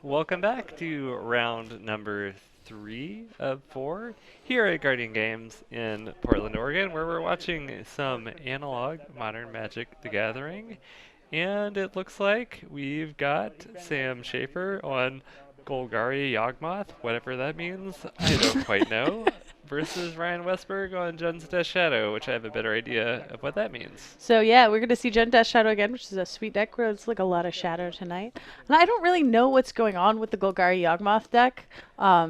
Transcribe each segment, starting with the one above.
Welcome back to round number 3 of 4 here at Guardian Games in Portland, Oregon, where we're watching some analog Modern Magic the Gathering. And it looks like we've got Sam Schaefer on Golgari Yawgmoth, whatever that means, I don't quite know, versus Ryan Westberg on Jun's Death Shadow, which I have a better idea of what that means. So yeah, we're gonna see Gen Dash Shadow again, which is a sweet deck where it's like a lot of shadow tonight. And I don't really know what's going on with the Golgari Yawgmoth deck, I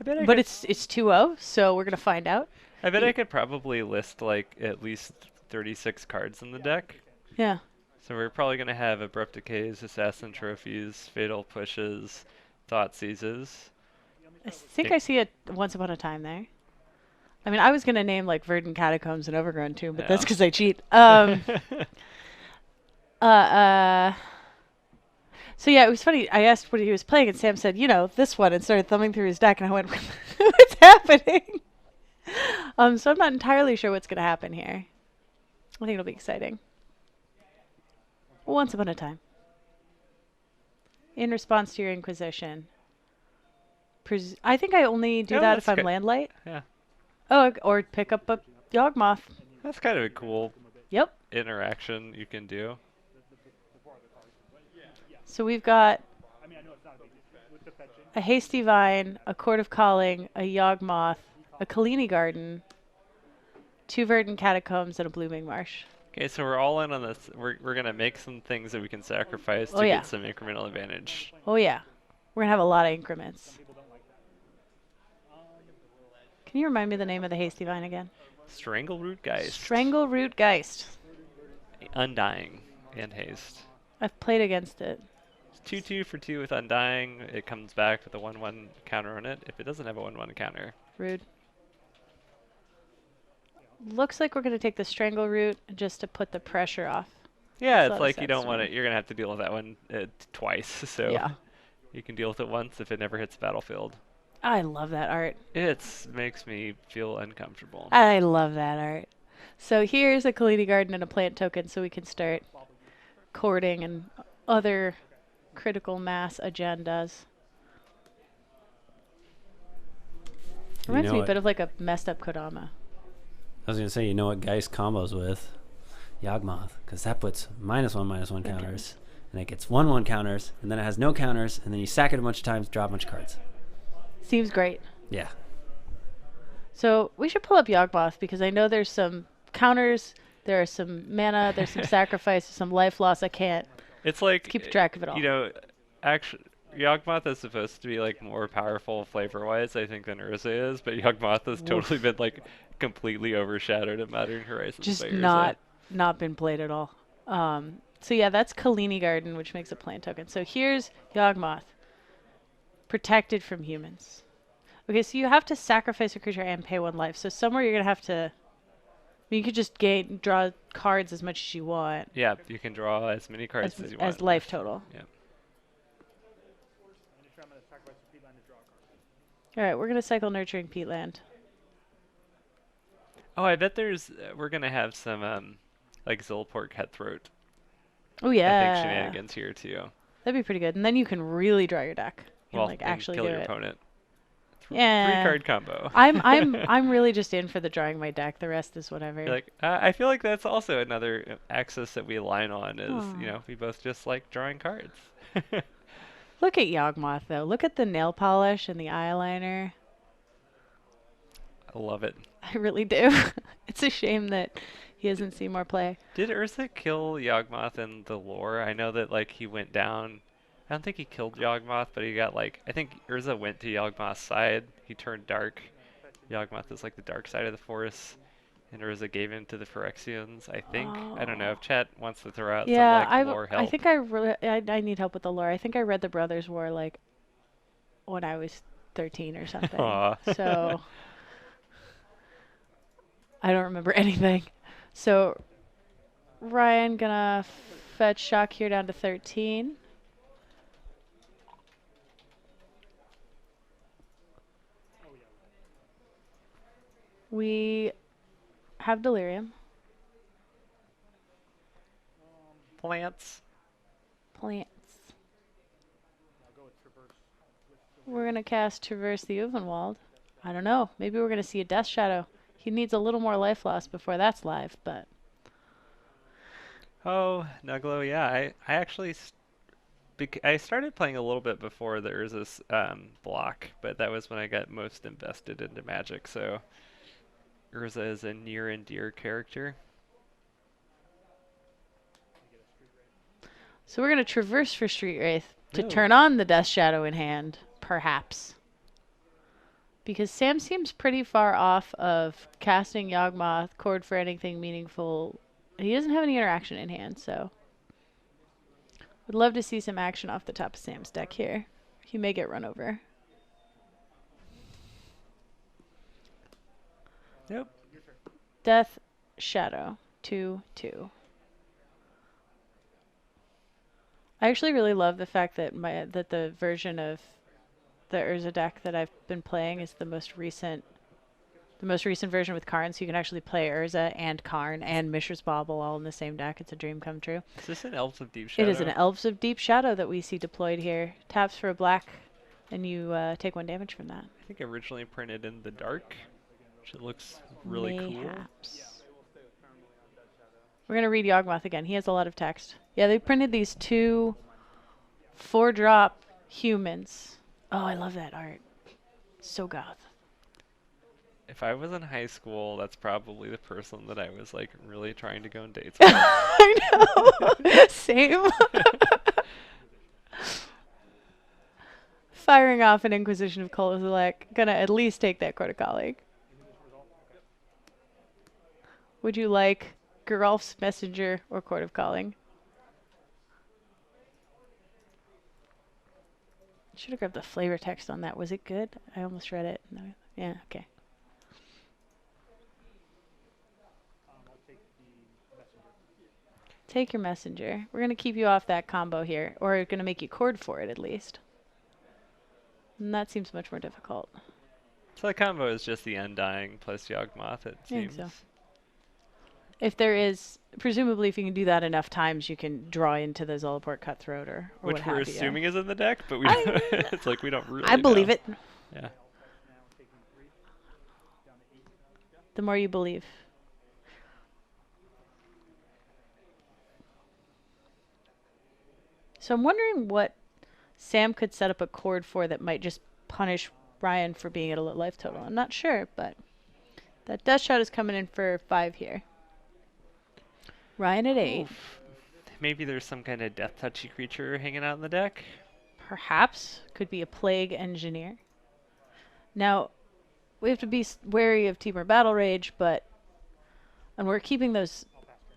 bet I but could it's 2-0, so we're gonna find out. I bet I could probably list like at least 36 cards in the deck. Yeah, So we're probably going to have Abrupt Decays, Assassin Trophies, Fatal Pushes, Thought Seizes. I think I see it Once Upon a Time there. I mean, I was gonna name like Verdant Catacombs and Overgrown Tomb, but that's Yeah. because I cheat. Uh, uh. So yeah, it was funny. I asked what he was playing, and Sam said, this one, and started thumbing through his deck, and I went, "What's happening?" So I'm not entirely sure what's gonna happen here. I think it'll be exciting. Once upon a time. In response to your Inquisition. I think I only do Oh, that if I'm land light. Yeah, Oh, or pick up a Yawgmoth. that's kind of a cool Yep. interaction you can do. So we've got a Hasty Vine, a Court of Calling, a Yawgmoth, a Kalini Garden, 2 Verdant Catacombs, and a Blooming Marsh. Okay, so we're all in on this. We're going to make some things that we can sacrifice Oh to yeah. get some incremental advantage. Oh yeah. We're gonna have a lot of increments. Can you remind me the name of the Hasty Vine again? Strangleroot Geist. Strangleroot Geist. Undying and Haste. I've played against it. 2/2 for 2 with Undying. It comes back with a 1/1 counter on it if it doesn't have a 1/1 counter. Rude. Looks like we're going to take the Strangle Root just to put the pressure off. Yeah, Makes a it's lot of like you sense don't to want me. it. You're gonna have to deal with that one twice, so Yeah. you can deal with it once if it never hits the battlefield. I love that art. It makes me feel uncomfortable. I love that art. So here's a Kalini Garden and a plant token so we can start courting and other critical mass agendas. Reminds me a bit of like a messed up Kodama. I was going to say, you know what Geist combos with? Yawgmoth, because that puts -1/-1 counters, and it gets 1/1 counters, and then it has no counters, and then you sack it a bunch of times, draw a bunch of cards. Seems great. Yeah. So we should pull up Yawgmoth because I know there's some counters, there are some mana, there's some sacrifice, some life loss. I can't It's like keep track of it all. You know, actually, Yawgmoth is supposed to be like more powerful flavor-wise, I think, than Urza is, but Yawgmoth has totally been like completely overshadowed in Modern Horizons. Just by not been played at all. So yeah, that's Kalini Garden, which makes a plant token. So here's Yawgmoth, protected from humans. Okay, so you have to sacrifice a creature and pay 1 life. So somewhere you're gonna have to. I mean, you could just draw cards as much as you want. Yeah, you can draw as many cards as you want. As life total. Yeah. All right, we're gonna cycle Nurturing Peatland. Oh, I bet we're gonna have some like Zilport Cutthroat. Oh I yeah. think shenanigans here too. That'd be pretty good, and then you can really draw your deck and Well, like and actually kill do your it. opponent. Yeah. 3-card combo. I'm really just in for the drawing my deck. The rest is whatever. You're like, I feel like that's also another axis that we align on is, Aw. we both just like drawing cards. Look at Yawgmoth though. Look at the nail polish and the eyeliner. I love it. I really do. It's a shame that he hasn't seen more play. Did Urza kill Yawgmoth in the lore? I know that like he went down. I don't think he killed Yawgmoth, but he got like I think Urza went to Yawgmoth's side. He turned dark. Yawgmoth is like the dark side of the force, and Urza gave in to the Phyrexians. I think. I don't know if chat wants to throw out Yeah, some like lore help. I think I need help with the lore. I think I read the Brothers War like when I was 13 or something. Aw. So I don't remember anything. So Ryan gonna fetch Shock here down to 13. We have Delirium. Plants. Plants. We're going to cast Traverse the Uvenwald. I don't know. Maybe we're going to see a Death Shadow. He needs a little more life loss before that's live, but... Oh, Nuglo, yeah. I actually I started playing a little bit before the Urza's block, but that was when I got most invested into Magic. So Urza is a near and dear character. So we're going to Traverse for Street Wraith to No. turn on the Death Shadow in hand, perhaps. Because Sam seems pretty far off of casting Yawgmoth, Cord for anything meaningful. He doesn't have any interaction in hand, so... Would love to see some action off the top of Sam's deck here. He may get run over. Nope. Death Shadow, 2/2. I actually really love the fact that the version of the Urza deck that I've been playing is the most recent version with Karn, so you can actually play Urza and Karn and Mishra's Bauble all in the same deck. It's a dream come true. Is this an Elves of Deep Shadow? It is an Elves of Deep Shadow that we see deployed here. Taps for a black, and you take 1 damage from that. I think originally printed in the dark, which it looks really cool. Mayhaps. We're going to read Yawgmoth again. He has a lot of text. Yeah, they printed these 2 4-drop humans. Oh, I love that art. So goth. If I was in high school, that's probably the person that I was like really trying to go on dates with. I know. Same. Firing off an Inquisition of Kozilek. Gonna at least take that Court of Calling. Would you like Geralf's Messenger or Court of Calling? Should have grabbed the flavor text on that. Was it good? I almost read it. No. Yeah, okay. Take your Messenger. We're going to keep you off that combo here. Or we're going to make you cord for it, at least. And that seems much more difficult. So the combo is just the Undying plus Yawgmoth, it I think seems. so. If there is... Presumably, if you can do that enough times, you can draw into the Zulaport Cutthroat or Which what we're have you. assuming is in the deck, but we don't, it's like we don't really I believe know. it. Yeah. The more you believe. So I'm wondering what Sam could set up a cord for that might just punish Ryan for being at a low life total. I'm not sure, but that Death Shot is coming in for 5 here. Ryan at 8. Oof. Maybe there's some kind of death touchy creature hanging out in the deck. Perhaps. Could be a Plague Engineer. Now, we have to be wary of Temur Battle Rage, but... And we're keeping those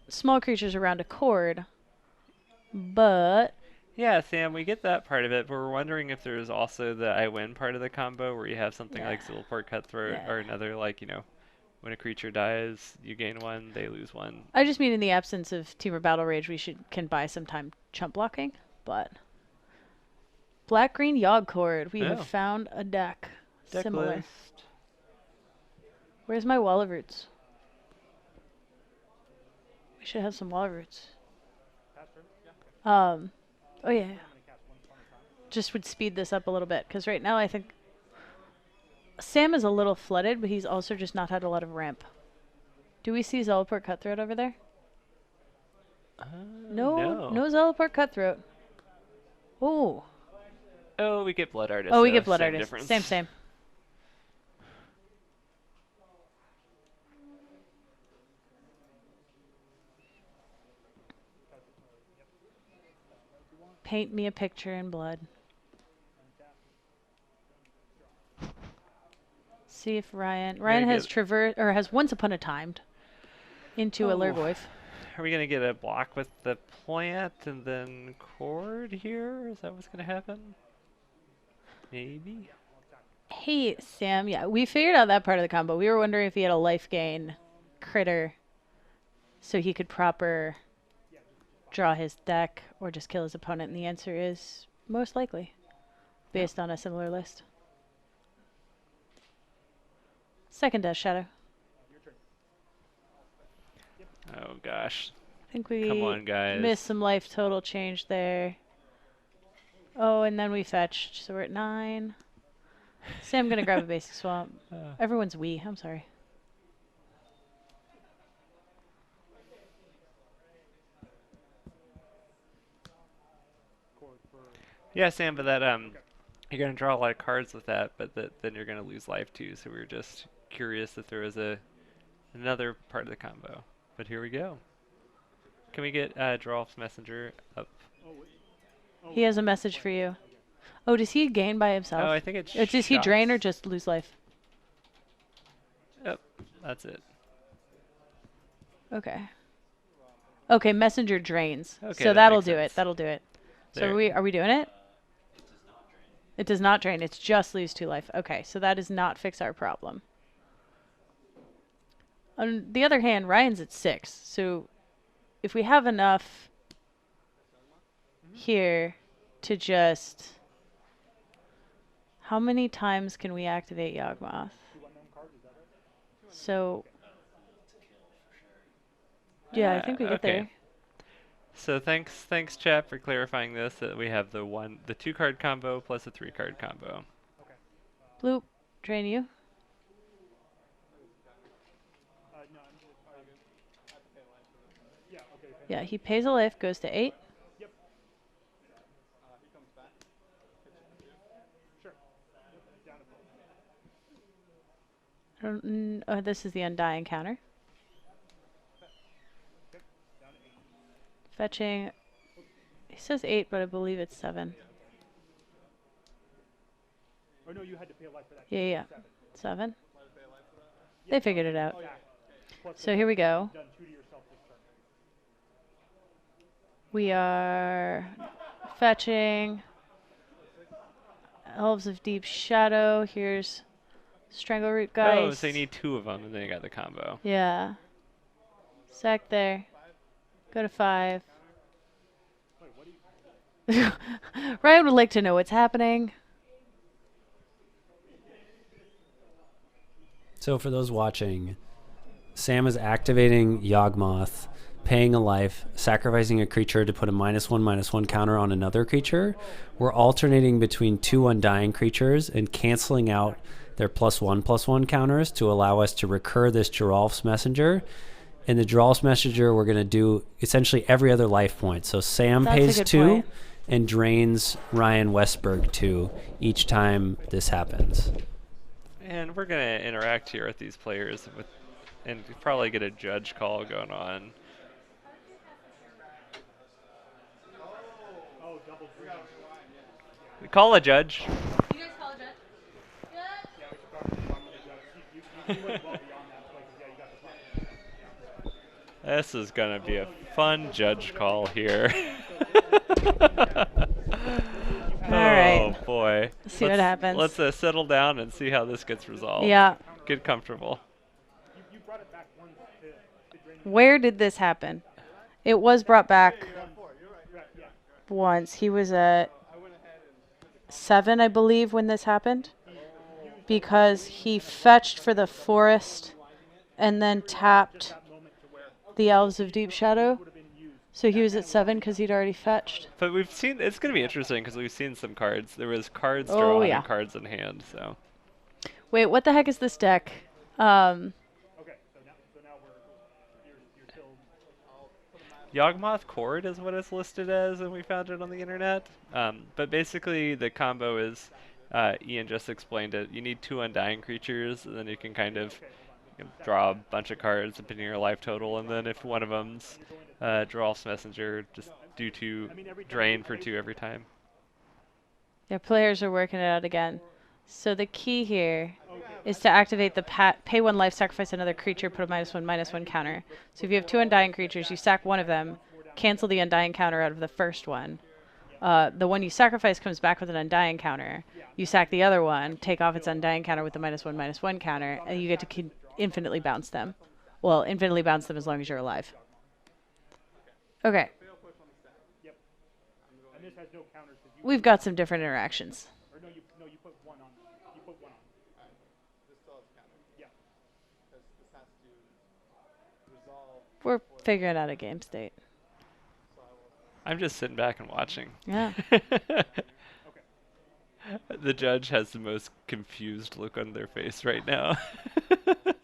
small creatures around a cord. But... Yeah, Sam, we get that part of it, but we're wondering if there's also the I win part of the combo where you have something like Zulaport Cutthroat or another, like, you know, when a creature dies, you gain 1, they lose 1. I just mean in the absence of Temur Battle Rage, we can buy some time chump blocking, but... Black-green Yawg Cord. We have found a deck. Similar. List. Where's my Wall of Roots? We should have some Wall of Roots. Oh yeah. Just would speed this up a little bit, because right now I think Sam is a little flooded, but he's also just not had a lot of ramp. Do we see Zulaport Cutthroat over there? No Zulaport Cutthroat. Oh. Oh, we get Blood Artist. Oh, we get Blood same Artist. difference. Same. Paint me a picture in blood. See if Ryan has traversed or has once upon a timed into a Lurgoyf. Are we gonna get a block with the plant and then cord here? Is that what's gonna happen? Maybe. Hey Sam, yeah, we figured out that part of the combo. We were wondering if he had a life gain critter, so he could proper draw his deck or just kill his opponent, and the answer is most likely, based on a similar list. Second Death Shadow. Oh gosh. I think we Come on, guys. missed some life total change there. Oh, and then we fetched, so we're at 9. Sam gonna grab a basic swamp. Everyone's we. I'm sorry. Yeah, Sam, but that you're gonna draw a lot of cards with that, but then you're gonna lose life too. So we were just curious if there was another part of the combo. But here we go. Can we get Drawlf's Messenger up? He has a message for you. Oh, does he gain by himself? Oh, I think it's. Does he drain or shots. just lose life? Yep, that's it. Okay. Okay, messenger drains. Okay, So that that'll makes do it. sense. That'll do it. So There. are we doing it? It does not drain. It's just lose 2 life. Okay, so that does not fix our problem. On the other hand, Ryan's at 6. So if we have enough here to just... How many times can we activate Yawgmoth? So... Yeah, I think we get okay. there. So thanks, chat, for clarifying this. That we have the 2-card combo plus a 3-card combo. Bloop. Drain you. Yeah, he pays a life, goes to 8. Oh, this is the Undying counter. Fetching. He says 8, but I believe it's 7. Oh no, you had to pay a life for that. Yeah. 7. They figured it out. So here we go. Done 2 to yourself this turn. We are fetching Elves of Deep Shadow. Here's Strangleroot Geist. Oh, so you need 2 of them, and then you got the combo. Yeah. Sack there. Go to 5. Ryan would like to know what's happening. So for those watching, Sam is activating Yawgmoth, paying a life, sacrificing a creature to put a -1/-1 counter on another creature. We're alternating between 2 Undying creatures and canceling out their +1/+1 counters to allow us to recur this Geralf's Messenger. And the Geralf's Messenger, we're going to do essentially every other life point. So Sam That's a pays good 2 point. and drains Ryan Westberg 2 each time this happens. And we're gonna interact here with these players and probably get a judge call going on. We call a judge. You guys call a judge? This is gonna be a fun judge call here. Alright. Oh boy. See what happens. Let's settle down and see how this gets resolved. Yeah. Get comfortable. Where did this happen? It was brought back once. He was at 7, I believe, when this happened. Because he fetched for the forest and then tapped the Elves of Deep Shadow. So he was at 7 because he'd already fetched. But we've seen, it's going to be interesting because we've seen some cards. There was cards Oh, drawn yeah. and cards in hand, so. Wait, what the heck is this deck? Yawgmoth Chord is what it's listed as, and we found it on the internet. But basically, the combo is, Ian just explained it. You need 2 Undying creatures, and then you can kind of draw a bunch of cards depending on your life total. And then if one of them's Geralf's Messenger, just do 2 drain for 2 every time. Yeah, players are working it out again. So the key here is to activate the pay 1 life, sacrifice another creature, put a -1/-1 counter. So if you have 2 Undying creatures, you sack one of them, cancel the Undying counter out of the first one. The one you sacrifice comes back with an Undying counter. You sack the other one, take off its Undying counter with the -1/-1 counter, and you get to infinitely bounce them. Well, infinitely bounce them as long as you're alive. Okay. We've got some different interactions. We're figuring out a game state. I'm just sitting back and watching. Yeah. The judge has the most confused look on their face right now.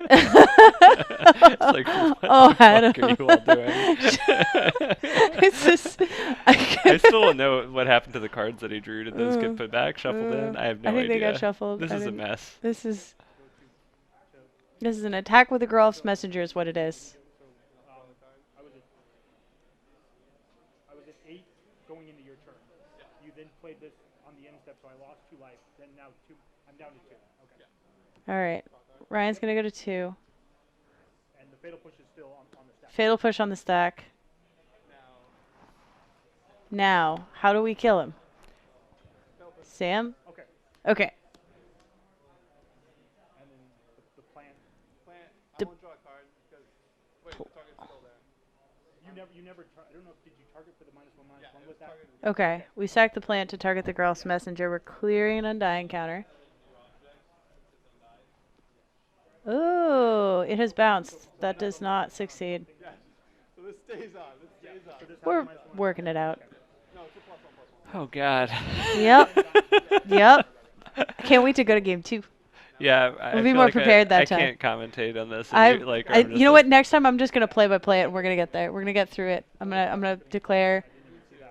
It's like, what Oh, the Adam. fuck are you all doing? It's just, I still don't know what happened to the cards that he drew. Did those get put back, shuffled in? I have no I think idea. they got shuffled. This I is a think mess. This is an attack with the Grolf's messenger is what it is. I was at 8 going into your turn. You then played this on the end step, so I lost 2 life. Then now 2. I'm down to 2. Okay. All right. Ryan's going to go to 2. And the fatal push is still on the stack. Fatal push on the stack. Now, how do we kill him? Sam? Okay. Okay. And then the plan. I won't draw a card because wait, the target's still there. You never. I don't know. Did you target for the -1/-1 with that? Okay. We sack the plant to target the Grolf's messenger. We're clearing an undying counter. Oh, it has bounced. That does not succeed. So this stays on. This stays on. So this has We're a -1. working it out. No, it's a +1/+1. Oh God. Yep. Yep. I can't wait to go to game 2. Yeah, I We'll be feel more like prepared that I time. can't commentate on this. and I, you, like, I I'm just you know like- what? Next time I'm just gonna play by play it, and we're gonna get there. We're gonna get through it. I'm gonna declare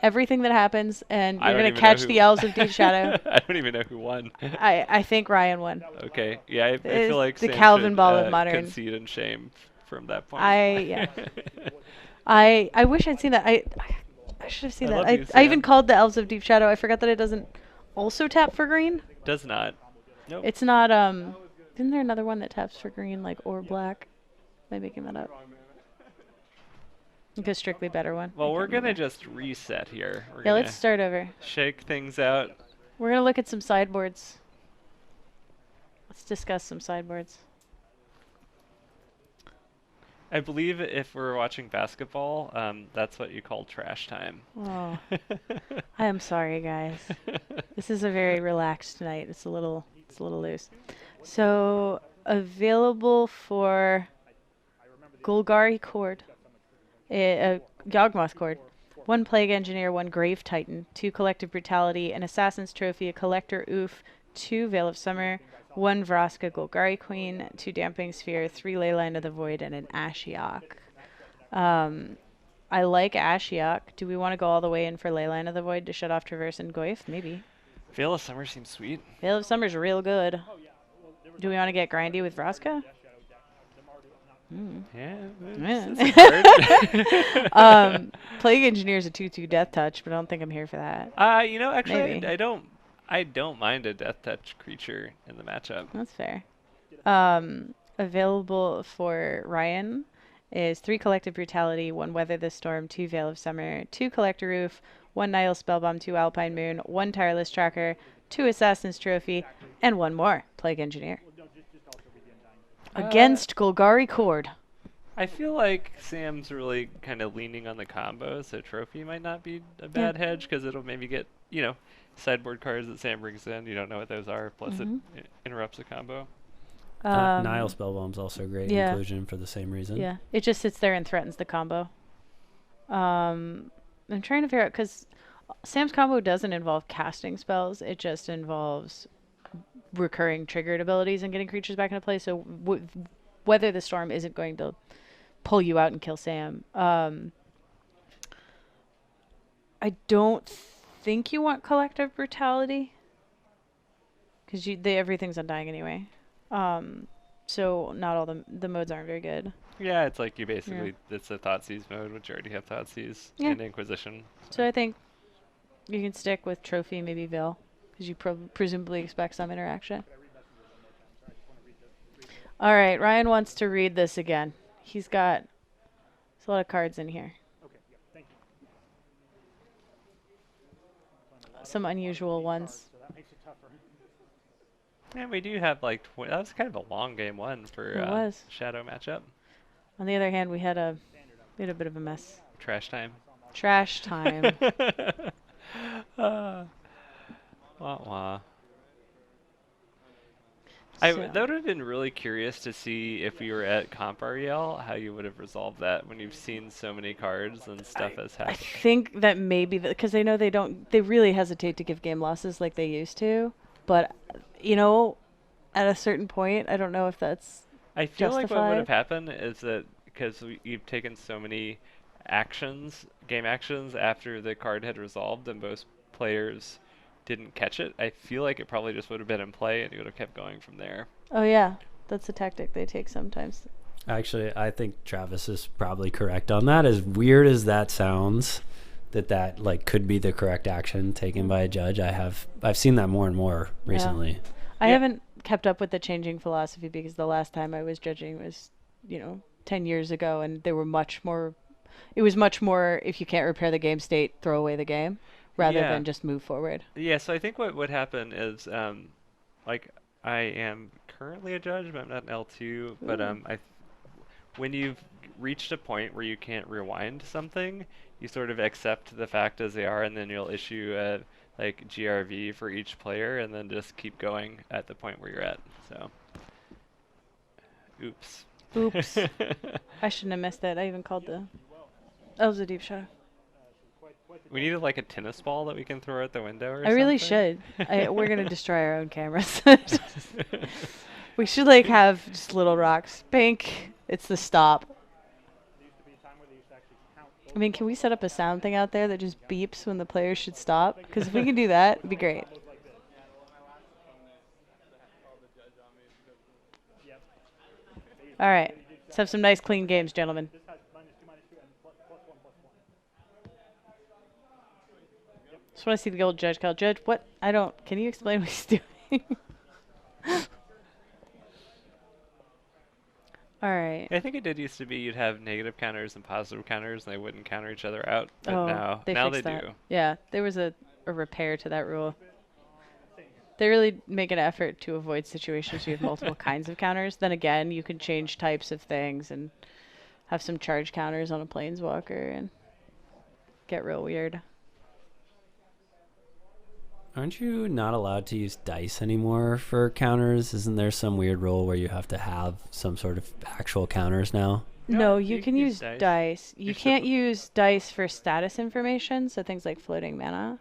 everything that happens, and I you're don't gonna even know catch who- the elves of Deep Shadow. I don't even know who won. I think Ryan won. Okay. Yeah, I It's feel like the Sam Calvin should, Ball of modern. concede in shame from that point. Yeah. I wish I'd seen that. I should have seen I that. love you, I even Sam. called the elves of Deep Shadow. I forgot that it doesn't also tap for green. Does not. Nope. It's not. Isn't there another one that taps for green, like or black? Am I making that up? Like a strictly better one. Well, I we're can't gonna remember. just reset here. We're Yeah, gonna let's start over. shake things out. We're gonna look at some sideboards. Let's discuss some sideboards. I believe if we're watching basketball, that's what you call trash time. Oh, I am sorry, guys. This is a very relaxed night. It's a little loose. So available for Golgari cord, a Yawgmoth cord, 1 Plague Engineer, 1 Grave Titan, 2 Collective Brutality, an Assassin's Trophy, a Collector Oof, 2 Veil of Summer, 1 Vraska Golgari Queen, 2 Damping Sphere, 3 Leyline of the Void, and an Ashiok. I like Ashiok. Do we want to go all the way in for Leyline of the Void to shut off Traverse and Goyf? Maybe. Veil of Summer seems sweet. Veil of Summer's real good. Do we want to get grindy with Vraska? Yeah. Yeah. It's a card. Plague Engineer's a 2/2 Death Touch, but I don't think I'm here for that. You know, actually, Maybe. I don't mind a Death Touch creature in the matchup. That's fair. Available for Ryan is 3 Collective Brutality, 1 Weather the Storm, 2 Veil of Summer, 2 Collector Roof, 1 Nihil Spellbomb, 2 Alpine Moon, 1 Tireless Tracker, 2 Assassin's Trophy, and 1 more Plague Engineer. Against Golgari Cord. I feel like Sam's really kind of leaning on the combo, so Trophy might not be a bad hedge because it'll maybe get, sideboard cards that Sam brings in. You don't know what those are, plus it interrupts the combo. Nile Spellbomb's also a great yeah. inclusion for the same reason. Yeah, it just sits there and threatens the combo. I'm trying to figure out, because Sam's combo doesn't involve casting spells. It just involves recurring triggered abilities and getting creatures back into play. So Weather the Storm isn't going to pull you out and kill Sam. I don't think you want Collective Brutality, because everything's undying anyway. So not all the modes aren't very good. Yeah, it's like you basically, it's a Thoughtseize mode, which you already have Thoughtseize and Inquisition. So I think you can stick with Trophy, maybe Veil, because you presumably expect some interaction. All right, Ryan wants to read this again. There's a lot of cards in here. Okay, yeah, thank you. Some unusual ones. So that makes it tougher. And we do have that was kind of a long game 1 for It was. Shadow matchup. On the other hand, we had a bit of a mess. Trash time. Trash time. Wah wah. So- That would have been really curious to see if we were at Comp REL, how you would have resolved that when you've seen so many cards and stuff has I happened. think that maybe because they know they really hesitate to give game losses like they used to. But, you know, at a certain point, I don't know if that's I feel like what would have justified. happened is that because you've taken so many game actions after the card had resolved and most players didn't catch it, I feel like it probably just would have been in play and you would have kept going from there. Oh, yeah. That's a tactic they take sometimes. Actually, I think Travis is probably correct on that. As weird as that sounds, that like could be the correct action taken by a judge. I've seen that more and more recently. I Yeah. haven't kept up with the changing philosophy because the last time I was judging was, 10 years ago, and there were it was much more, if you can't repair the game state, throw away the game, rather Yeah. than just move forward. Yeah, so I think what would happen is, like, I am currently a judge, but I'm not an L2. But Ooh. when you've reached a point where you can't rewind something, you sort of accept the fact as they are, and then you'll issue a like GRV for each player, and then just keep going at the point where you're at. So, oops. Oops. I shouldn't have missed that. I even called the... That was a deep shot. We needed like a tennis ball that we can throw out the window or I really something. should. We're going to destroy our own cameras. We should, have just little rocks. Pink. It's the stop. There used to be a time where they used to actually count I mean, can we set up a sound thing out there that just beeps when the players should stop? Because if we can do that, it'd be great. All right. Let's have some nice, clean games, gentlemen. this has -2, -2, and +1, +1. Just want to see the old judge call. Judge, what? I don't... Can you explain what he's doing? All right. I think it did used to be you'd have negative counters and positive counters, and they wouldn't counter each other out. But Oh, now they fixed that. do. Yeah, there was a repair to that rule. They really make an effort to avoid situations where you have multiple kinds of counters. Then again, you can change types of things and have some charge counters on a planeswalker and get real weird. Aren't you not allowed to use dice anymore for counters? Isn't there some weird rule where you have to have some sort of actual counters now? No, you you can can use use dice. dice. You You can't should- use dice for status information, so things like floating mana.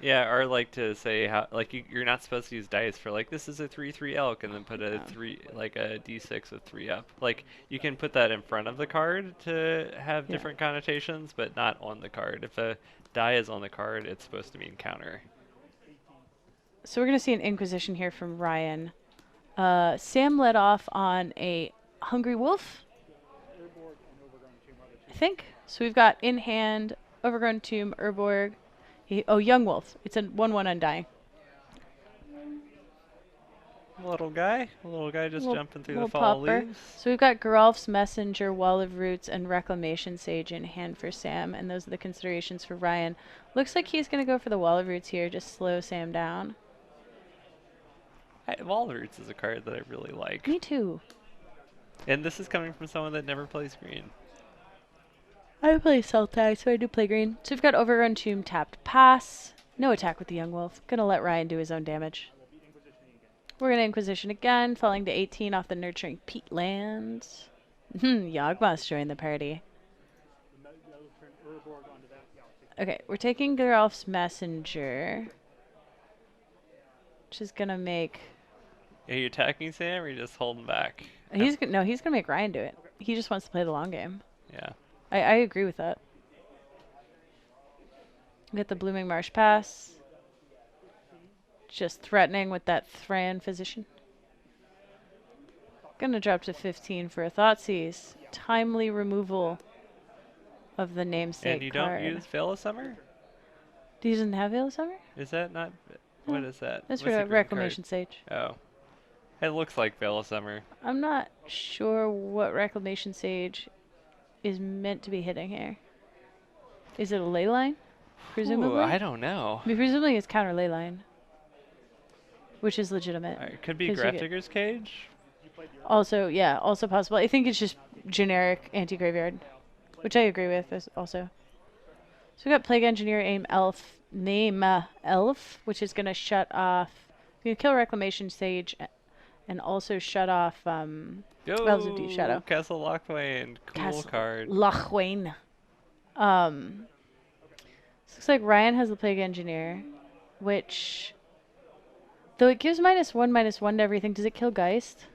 Yeah, or like to say how like you're not supposed to use dice for like this is a 3/3 elk and then put a Oh. 3 like a d6 with 3 up. Like you can put that in front of the card to have Yeah. different connotations, but not on the card. If a die is on the card, it's supposed to mean counter. So we're going to see an Inquisition here from Ryan. Sam led off on a Hungry Wolf, I think. So we've got in hand, Overgrown Tomb, Urborg. Young Wolf. It's a 1/1 Undying. Little guy just jumping through the Little fall popper. leaves. So we've got Geralf's Messenger, Wall of Roots, and Reclamation Sage in hand for Sam, and those are the considerations for Ryan. Looks like he's going to go for the Wall of Roots here, just slow Sam down. Wall Roots is a card that I really like. Me too. And this is coming from someone that never plays green. I play Sultai, so I do play green. So we've got Overgrown Tomb tapped pass. No attack with the Young Wolf. Gonna let Ryan do his own damage. We're gonna Inquisition again, falling to 18 off the Nurturing Peatlands. Yawgmoth joined the party. Okay, we're taking Geralf's Messenger, which is gonna make... Are you attacking Sam or are you just holding back? He's gonna make Ryan do it. He just wants to play the long game. Yeah. I agree with that. We get the Blooming Marsh pass. Just threatening with that Thran Physician. Gonna drop to 15 for a Thoughtseize. Timely removal of the namesake And you card. don't use Veil of Summer? He doesn't have Veil of Summer? Is that not... What is that? That's What's the for green Reclamation card? Sage. Oh. It looks like Veil of Summer. I'm not sure what Reclamation Sage is meant to be hitting here. Is it a ley line? Presumably? Ooh, I don't know. I mean, presumably it's counter ley line. Which is legitimate. It could be 'cause you get- Grafdigger's Cage? Also, yeah, also possible. I think it's just generic anti-graveyard, which I agree with also. So we got Plague Engineer, Name Elf, which is going to shut off... You can kill Reclamation Sage and also shut off Elves of Deep Shadow. Castle Lochwain. Cool Castle card. Lochwain. Looks like Ryan has the Plague Engineer, which Though it gives -1/-1 to everything. Does it kill Geist?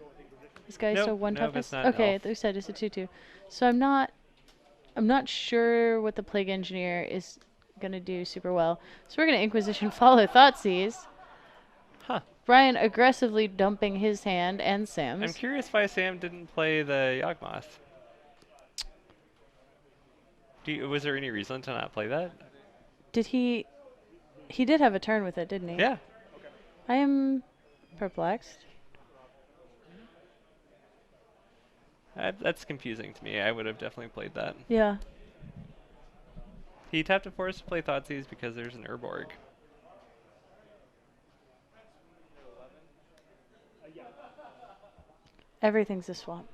Is Geist a Nope, one nope, toughness? it's not an Okay, elf. they said it's a 2/2. So I'm not sure what the Plague Engineer is gonna do super well. So we're gonna Inquisition follow Thoughtseize. Huh. Brian aggressively dumping his hand and I'm Sam's. curious why Sam didn't play the Yawgmoth. Was there any reason to not play that? Did he? He did have a turn with it, didn't he? Yeah. I am perplexed. That's confusing to me. I would have definitely played that. Yeah. He'd have to force to play Thoughtseize because there's an Urborg. Everything's a swamp.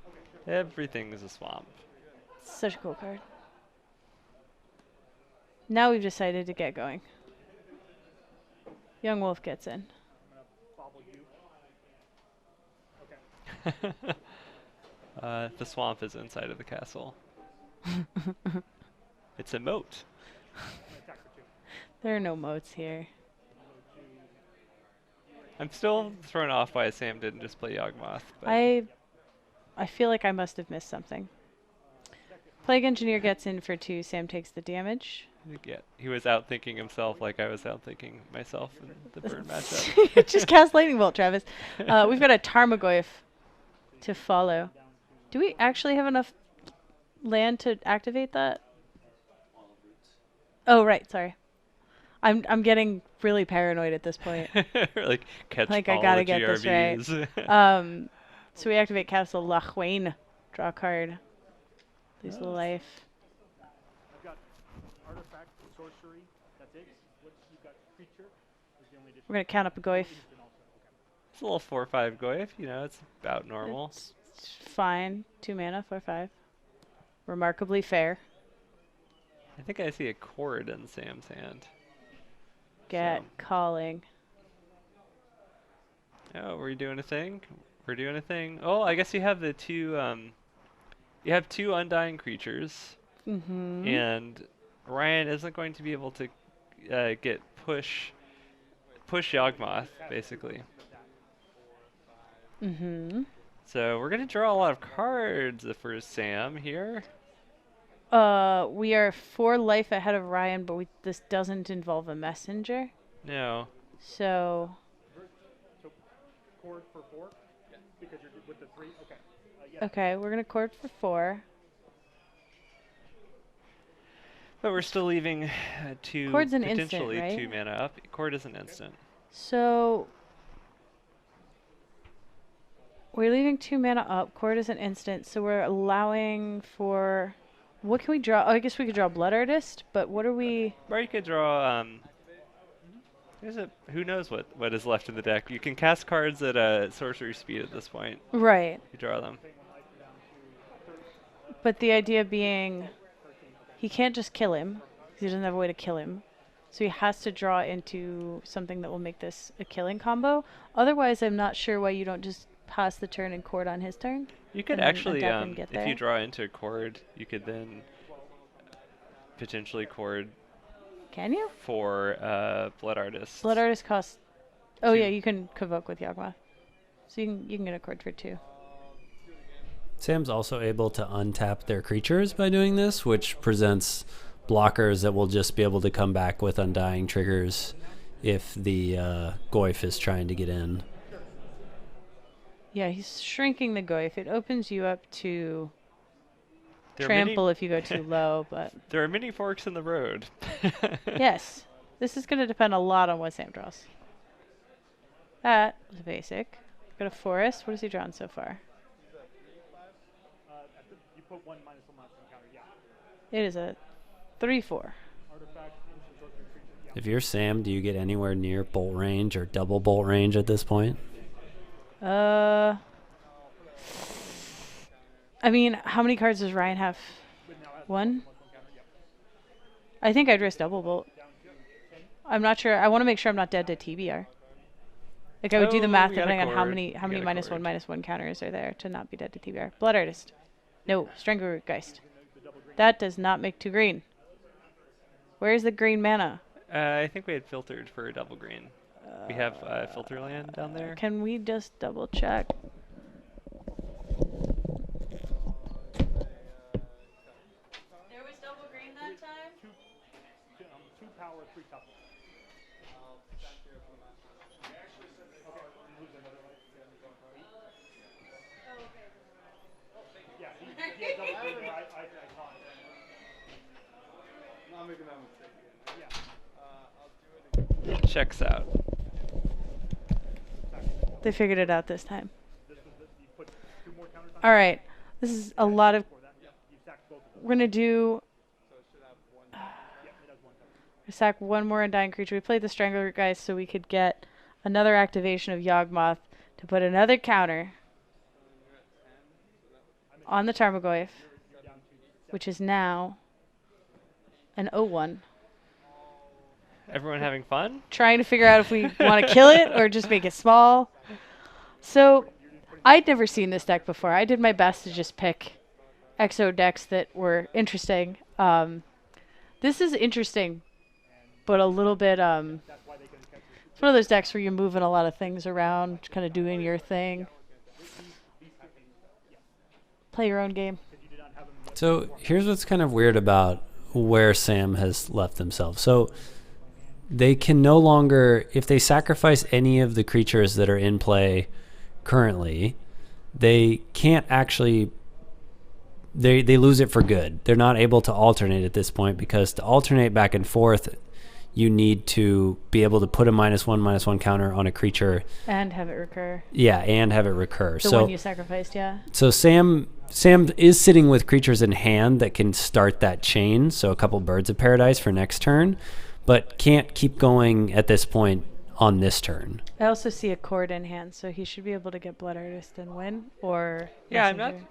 Everything is a swamp. Such a cool card. Now we've decided to get going. Yawgmoth gets in. Bobble you. Okay. The swamp is inside of the castle. It's a moat. Attack for 2. There are no moats here. I'm still thrown off why Sam didn't just play Yawgmoth. But I feel like I must have missed something. Plague Engineer gets in for 2. Sam takes the damage. yeah, he was outthinking himself like I was outthinking myself in the burn matchup. Just cast Lightning Bolt, Travis. We've got a Tarmogoyf to follow. Do we actually have enough land to activate that? Oh, right. Sorry. I'm getting really paranoid at this point. like catch Like, I all gotta the get this right. GRBs. So we activate Castle Lachwain. Draw a card. Lose the life. I've got artifact, sorcery. That's it. What you got? Creature. Is the only addition. We're going to count up a Goyf. And also, okay. It's a little 4/5 Goyf, you know, it's about normal. It's fine. 2 mana, 4/5. Remarkably fair. I think I see a chord in Sam's hand. Get So. calling. Oh, we're doing a thing? We're doing a thing. Oh, I guess you have the two, you have 2 undying creatures, Mm-hmm. and Ryan isn't going to be able to get push Yawgmoth, basically. Mm-hmm. So we're going to draw a lot of cards for Sam here. We are 4 life ahead of Ryan, but this doesn't involve a messenger. No. So So, cord for 4? Yeah. Because you're with the 3? Okay. Yeah. okay, we're gonna cord for 4. But we're still leaving Chord's an instant, potentially right? 2 mana up. Chord is an instant. So we're leaving 2 mana up. Cord is an instant, so we're allowing for. What can we draw? Oh, I guess we could draw Blood Artist, but what are we? Or you could draw. Who knows what is left in the deck? You can cast cards at a sorcery speed at this point. Right. You draw them. But the idea being, he can't just kill him, 'cause he doesn't have a way to kill him. So he has to draw into something that will make this a killing combo. Otherwise, I'm not sure why you don't just pass the turn and cord on his turn. You could And then actually, untap and get if you there. draw into a chord, you could then potentially chord Can you? for Blood Artist. Blood Artist costs. Oh 2. yeah, you can convoke with Yawgmoth. So you can get a cord for 2. Sam's also able to untap their creatures by doing this, which presents blockers that will just be able to come back with undying triggers if the Goyf is trying to get in. Yeah, he's shrinking the Goyf. It opens you up to There are trample if you go too low, but There are many forks in the road. yes, this is going to depend a lot on what Sam draws. That was basic. Got a forest. What has he drawn so far? You put 1 -1 counter, yeah. It is a 3/4. Artifact, instant, sorcery, creature, yeah. If you're Sam, do you get anywhere near bolt range or double bolt range at this point? I mean, how many cards does Ryan have? But now has 1? 1 counter, yeah. I think I'd risk double bolt. I'm not sure. I want to make sure I'm not dead to TBR. Like I would do the Oh, math we got a depending on how chord. many We got a -1/-1 counters are there to not be dead to TBR. Blood Artist. No, Strangleroot Geist. The double green. That does not make 2 green. Where's the green mana? I think we had filtered for a double green. We have filter land down there. Can we just double check? There was double green that time? Two power, three tough. Yeah, he had double green there. I saw it. I'm not making that mistake again. Yeah. I'll do it again. Checks out. They figured it out this time. This was you put two more counters on. All right. This is a lot of. For that. You sacked both of them. We're going to do. So it should have one. Yeah, it has one counter. Sack one more Undying Creature. We played the Strangler guys so we could get another activation of Yawgmoth to put another counter on the Tarmogoyf, which is now an 0-1. Everyone having fun? Trying to figure out if we want to kill it or just make it small. So I'd never seen this deck before. I did my best to just pick exo decks that were interesting. This is interesting, but a little bit it's one of those decks where you're moving a lot of things around, kind of doing your thing. Play your own game. So here's what's kind of weird about where Sam has left themselves. So they can no longer, if they sacrifice any of the creatures that are in play currently, they can't actually, they lose it for good. They're not able to alternate at this point, because to alternate back and forth, you need to be able to put a -1/-1 counter on a creature. And have it recur. Yeah, and have it recur. The one you sacrificed, yeah. So Sam is sitting with creatures in hand that can start that chain, so a couple Birds of Paradise for next turn, but can't keep going at this point on this turn. I also see a Cord in hand, so he should be able to get Blood Artist and win, or Yeah, Messenger.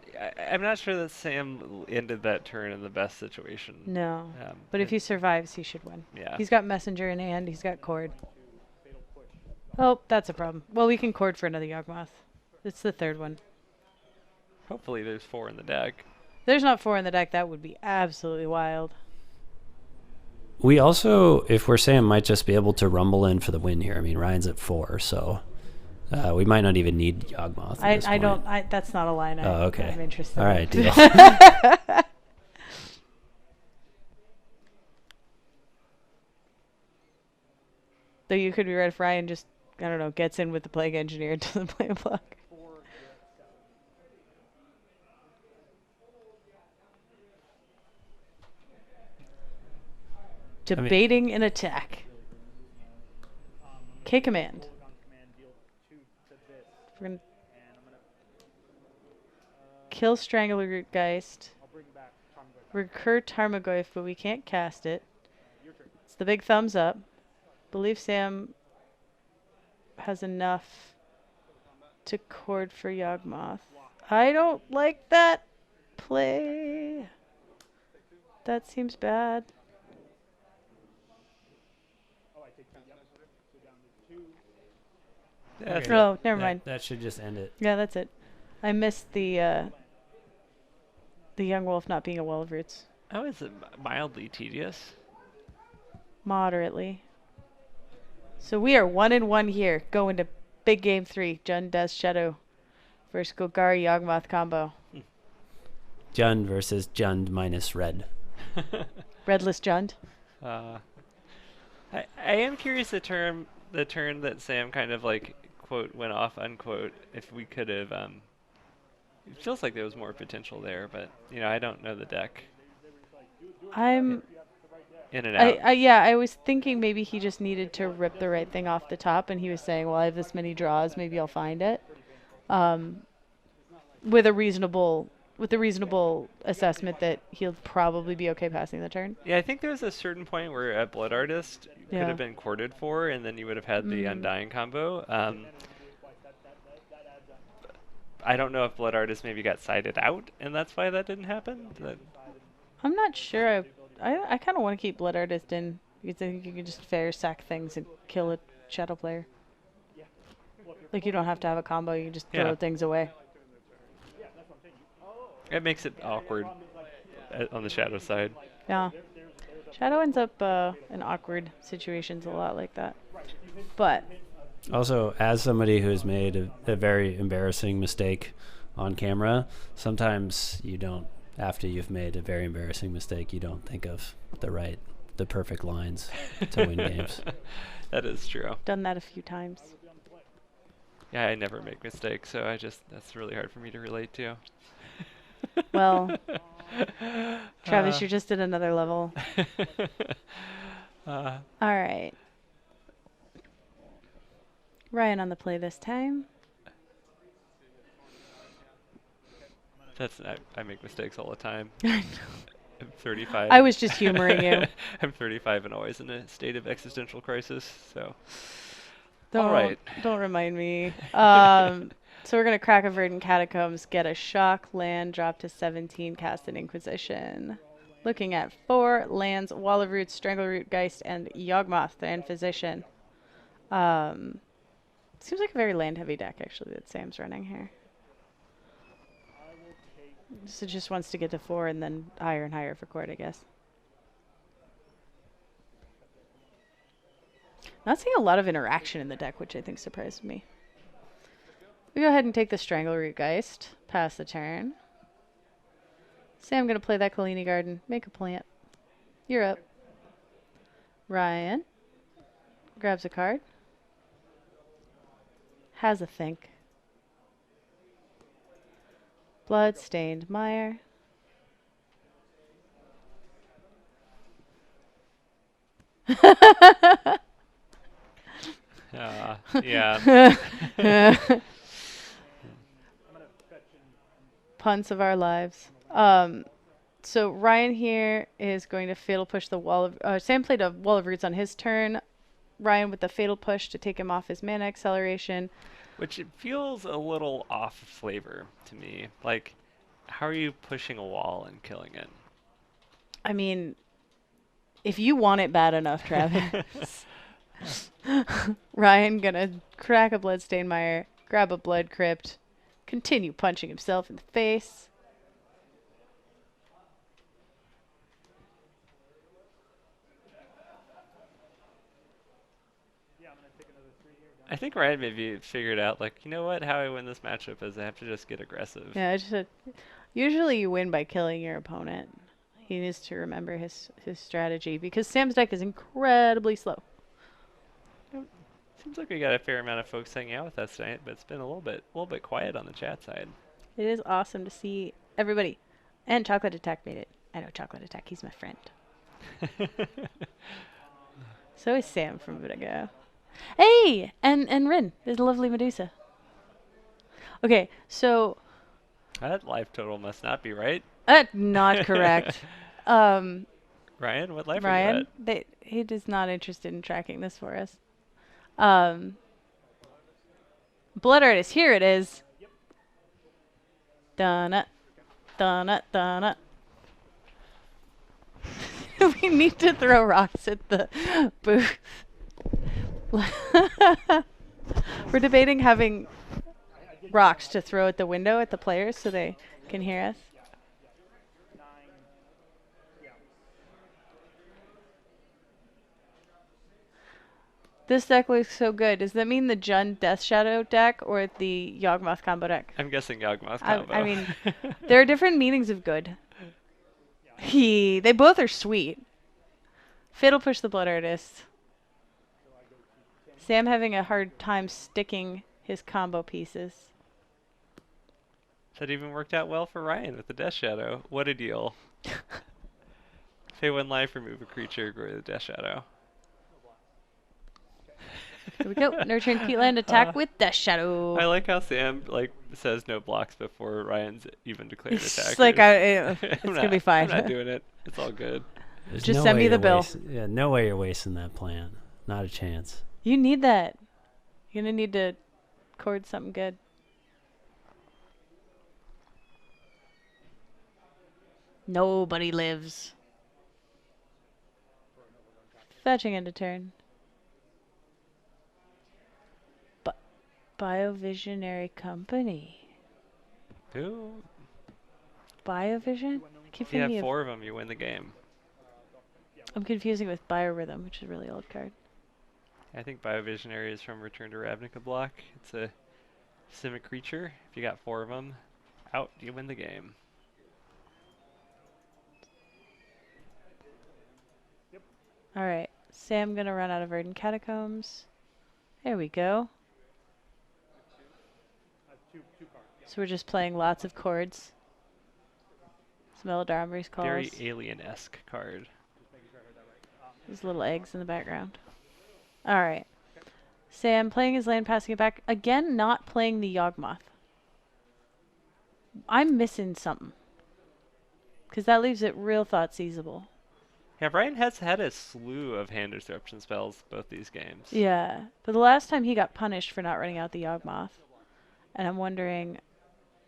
I'm not sure that Sam ended that turn in the best situation. No, but if he survives, he should win. Yeah. He's got Messenger in hand, he's got Cord. Oh, that's a problem. Well, we can Cord for another Yawgmoth. It's the third one. Hopefully there's 4 in the deck. There's not 4 in the deck. That would be absolutely wild. We also, if we're Sam, might just be able to rumble in for the win here. I mean, Ryan's at 4, so we might not even need Yawgmoth at this point. That's not a line Oh, okay. I'm interested All in. right, deal. Though you could be right if Ryan just, I don't know, gets in with the Plague Engineer and doesn't play a block. Debating an attack. K command. We're gonna kill Stranglergeist. Recur Tarmogoyf, but we can't cast it. It's the big thumbs up. Believe Sam has enough to Cord for Yawgmoth. I don't like that play. That seems bad. Yeah, Okay. Oh, never mind. That should just end it. Yeah, that's it. I missed the young wolf not being a well of roots. Oh, is it mildly tedious? Moderately. So we are 1-1 here. Going to big game 3. Jund Death Shadow versus Golgari Yawgmoth combo. Jund versus Jund minus red. Redless Jund. I am curious the turn that Sam kind of like quote went off unquote. If we could have, it feels like there was more potential there, but you know I don't know the deck I'm in and out. yeah, I was thinking maybe he just needed to rip the right thing off the top, and he was saying, well, I have this many draws, maybe I'll find it. With a reasonable assessment that he'll probably be okay passing the turn. Yeah, I think there was a certain point where a Blood Artist could Yeah. have been corded for, and then you would have had the Undying combo. I don't know if Blood Artist maybe got sided out, and that's why that didn't happen. I'm not sure. I kind of want to keep Blood Artist in, because I think you can just fair sack things and kill a shadow player. Like, you don't have to have a combo, you can just throw Yeah. things away. It makes it awkward on the shadow side. Yeah. Shadow ends up in awkward situations a lot like that. But Also, as somebody who has made a very embarrassing mistake on camera, sometimes you don't, after you've made a very embarrassing mistake, you don't think of the perfect lines to win games. That is true. Done that a few times. Yeah, I never make mistakes, so that's really hard for me to relate to. Well, Travis, Uh, you're just at another level. uh, All right. Ryan on the play this time. I make mistakes all the time. I'm 35. I was just humoring you. I'm 35 and always in a state of existential crisis. So, Don't, all right. Don't remind me. So we're going to crack a Verdant Catacombs, get a shock, land, drop to 17, cast an Inquisition. Looking at 4 lands, Wall of Roots, Strangleroot, Geist, and Yawgmoth and Physician. Seems like a very land-heavy deck, actually, that Sam's running here. So just wants to get to 4 and then higher and higher for court, I guess. Not seeing a lot of interaction in the deck, which I think surprised me. We go ahead and take the Strangleroot Geist. Pass the turn. Sam going to play that Kalini Garden. Make a plant. You're up. Ryan grabs a card. Has a think. Bloodstained Mire. Yeah. Punts of our lives. So Ryan here is going to fatal push the wall of... Sam played a Wall of Roots on his turn. Ryan with the fatal push to take him off his mana acceleration. Which it feels a little off flavor to me. Like, how are you pushing a wall and killing it? I mean, if you want it bad enough, Travis. Ryan gonna crack a Bloodstained Mire, grab a Blood Crypt, continue punching himself in the face. I think Ryan maybe figured out, like, you know what? How I win this matchup is I have to just get aggressive. Yeah, usually you win by killing your opponent. He needs to remember his strategy because Sam's deck is incredibly slow. Seems like we got a fair amount of folks hanging out with us tonight, but it's been a little bit quiet on the chat side. It is awesome to see everybody. And Chocolate Attack made it. I know Chocolate Attack, he's my friend. So is Sam from a bit ago. Hey! And Rin, there's a lovely Medusa. Okay, so... That life total must not be right. Not correct. Ryan, what life are you at? He is not interested in tracking this for us. Blood Artist, here it is. Dun-it, dun-it, dun-it. We need to throw rocks at the booth. We're debating having rocks to throw at the window at the players so they can hear us. This deck looks so good. Does that mean the Jund Death Shadow deck or the Yawgmoth combo deck? I'm guessing Yawgmoth combo. I mean, there are different meanings of good. They both are sweet. Fatal Push the Blood Artist. Sam having a hard time sticking his combo pieces. That even worked out well for Ryan with the Death Shadow. What a deal. Pay 1 life, remove a creature, grow the Death Shadow. Here we go. Nurturing Peatland, attack with Death Shadow. I like how Sam says no blocks before Ryan's even declared attack. It's like it's gonna be fine. I'm not doing it. It's all good. There's Just no send way me the you're bill. Yeah, no way you're wasting that plant. Not a chance. You need that. You're gonna need to cord something good. Nobody lives. Fetching into turn. Biovisionary Company. Who? Biovision? I keep If you thinking have of... 4 of them, you win the game. I'm confusing with Biorhythm, which is a really old card. I think Biovisionary is from Return to Ravnica block. It's a Simic creature. If you got 4 of them, out, you win the game. All right. Sam gonna run out of Verdant Catacombs. There we go. Two cards. Yeah. So we're just playing lots of chords. Some Eldramri's calls. Very alien-esque card. Just making sure I heard that right. There's little eggs in the background. All right. Sam playing his land, passing it back. Again, not playing the Yawgmoth. I'm missing something. Because that leaves it real Thoughtseizable. Yeah, Brian has had a slew of hand disruption spells both these games. Yeah. But the last time he got punished for not running out the Yawgmoth. And I'm wondering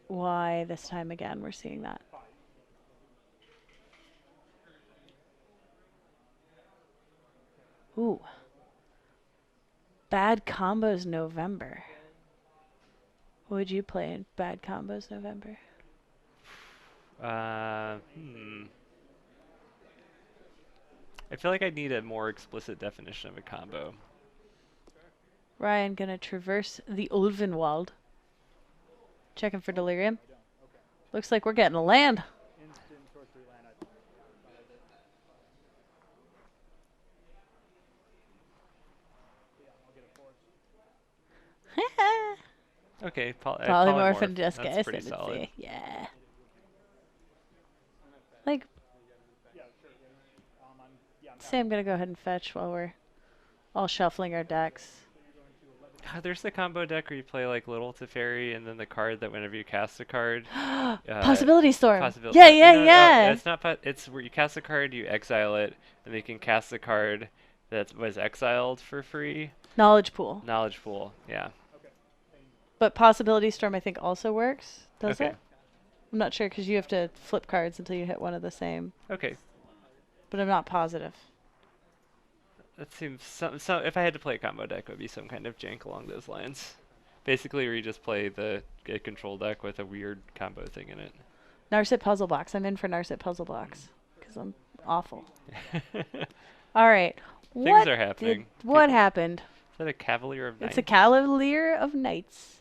why this time again we're seeing that. Ooh. Bad Combos November. What would you play in Bad Combos November? I feel like I need a more explicit definition of a combo. Ryan gonna traverse the Ulvenwald. Checking for Delirium. Looks like we're getting a land. Instant sorcery land. I thought yeah, I'll get a force. Okay, Polymorph and That's Discus. pretty solid. Yeah. Like, Yeah, sure. I'm Sam gonna go ahead and fetch while we're all shuffling our decks. There's the combo deck where you play like Little Teferi and then the card that whenever you cast a card. Possibility Storm. Possibility. Yeah, No, yeah. it's not. It's where you cast a card, you exile it, and then you can cast a card that was exiled for free. Knowledge Pool. Knowledge Pool. Yeah. But Possibility Storm, I think, also works. Does Okay. it? I'm not sure because you have to flip cards until you hit one of the same. Okay. But I'm not positive. That seems so. If I had to play a combo deck, it would be some kind of jank along those lines. Basically, where you just play the control deck with a weird combo thing in it. Narset Puzzle Box. I'm in for Narset Puzzle Box because I'm awful. All right. Things are happening. What happened? Is that a Cavalier of Knights? It's a Cavalier of Knights.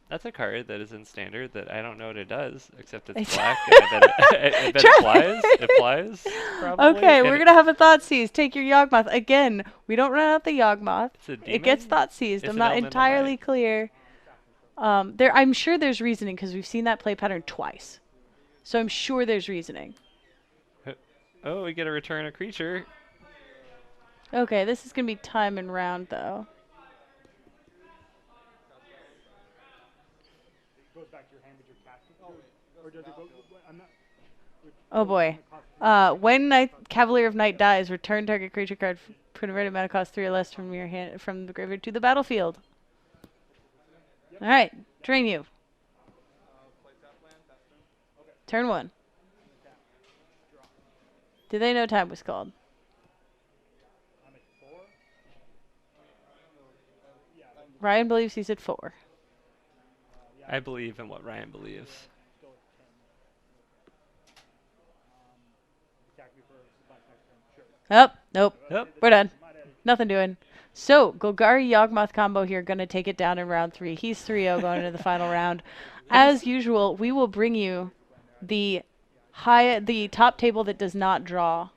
That's a card that is in standard that I don't know what it does, except it's It's black, and I bet it flies. It flies, probably. Okay, and we're going to have a Thoughtseize. Take your Yawgmoth. Again, we don't run out the Yawgmoth. It's a It gets demon? Thoughtseized. It's I'm an not elemental entirely knight. clear. I'm sure there's reasoning because we've seen that play pattern twice. So I'm sure there's reasoning. Oh, we get to return a creature. Okay, this is going to be time and round, though. It goes back to your hand with your casting. Or does it go? I'm not. Oh, boy. When Cavalier of Night dies, return target creature card converted mana cost 3 or less from your hand from the graveyard to the battlefield. All right, drain you. Turn 1. Do they know time was called? I'm at 4. Ryan believes he's at 4. I believe in what Ryan believes. Still at 10. Attack me for splash next turn. Sure. Oh, nope. Yep. We're done. Nothing doing. So, Golgari Yawgmoth combo here, going to take it down in round 3. He's 3-0 going into the final round. As usual, we will bring you the top table that does not draw.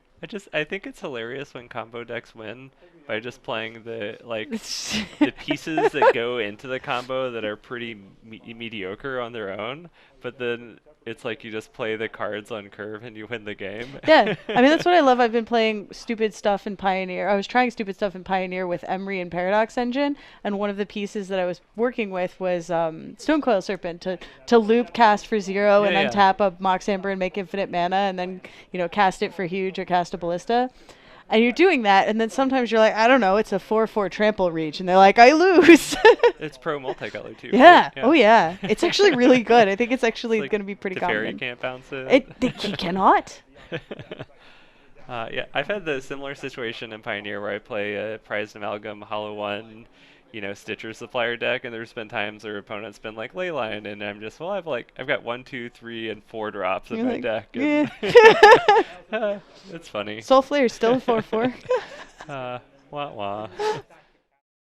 I think it's hilarious when combo decks win by just playing the the pieces that go into the combo that are pretty mediocre on their own, but then it's like you just play the cards on curve and you win the game. Yeah, I mean, that's what I love. I've been playing stupid stuff in Pioneer. I was trying stupid stuff in Pioneer with Emery and Paradox Engine, and one of the pieces that I was working with was Stonecoil Serpent to loop cast for 0 and Yeah, then tap a Mox Amber and make infinite mana, and then cast it for huge or cast a Ballista. And you're doing that, and then sometimes you're like, I don't know, it's a 4/4 trample reach, and they're like, I lose. It's pro multicolor too. Yeah. Right? Oh yeah. It's actually really good. I think it's actually Like going to be pretty the fairy common. can't bounce it. He cannot. Yeah, I've had the similar situation in Pioneer where I play a Prized Amalgam Hollow 1, Stitcher Supplier deck, and there's been times where opponents been like Leyline, and I'm just, I've got 1, 2, 3, and 4 drops in You're my like, deck. yeah. And it's funny. Soul Flare is still a 4/4. Wah wah.